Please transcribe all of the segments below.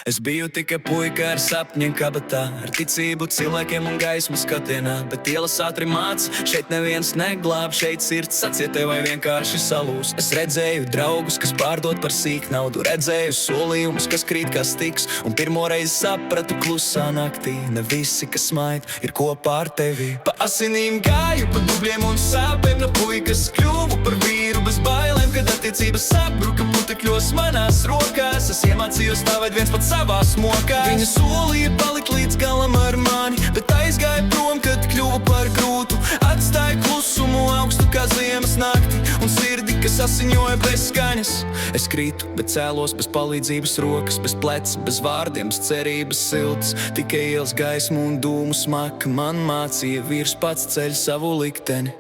Es biju tikai puika ar sapņiem kabatā, ar ticību cilvēkiem un gaismu skatienā, bet ielas ātri māca, šeit neviens neglāb, šeit sirds sacietē vai vienkārši salūst. Es redzēju draugus, kas pārdod par sīk naudu, redzēju solījumus, kas krīt kā stiks, un pirmoreiz sapratu klusā naktī, ne visi, kas smaid, ir kopā ar tevi. Pa asinīm gāju, pa dubļiem un sāpēm, no puikas kļuvu par vīru bez bailēm, kad attiecības sabruka putekļos manās rokās. Es iemācījos stāvēt viens pats savās mokās. Viņa solīja palikt līdz galam ar mani, bet aizgāja prom, kad kļuva par grūtu. Atstāja klusumu augstu kā ziemas nakti, un sirdi, kas asiņoja bez skaņas. Es krītu, bet cēlos bez palīdzības rokas, bez pleca, bez vārdiem, bez cerības siltas. Tikai ielas gaismu un dūmu smaka man mācīja, vīrs pats ceļ savu likteni.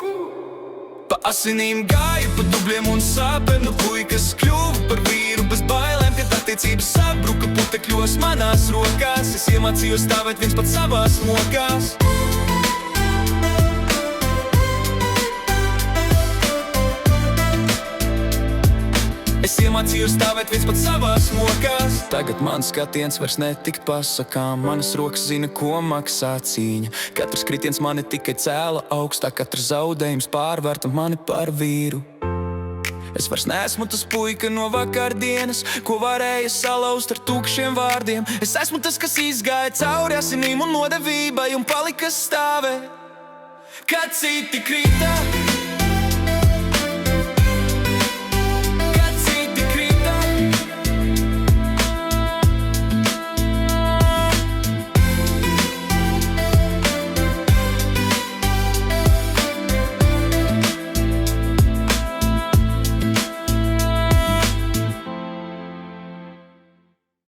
Pa asinīm gāju, pa dubļiem un sāpēm, no puikas kļuvu par vīru bez bailēm, kad attiecības sabruka putekļos manās rokās. Es iemācījos stāvēt viens pats savās mokās. Es iemācījos stāvēt viens pats savās mokās. Tagad mans skatiens vairs netikt pasakām, manas rokas zina, ko maksā cīņa. Katrs kritiens mani tikai cēla augstā, katrs zaudējums pārvērta mani par vīru. Es vairs neesmu tas puika no vakardienas, ko varēja salauzt ar tukšiem vārdiem. Es esmu tas, kas izgāja cauri asinīm un nodevībai un palika stāvēt, kad citi krita.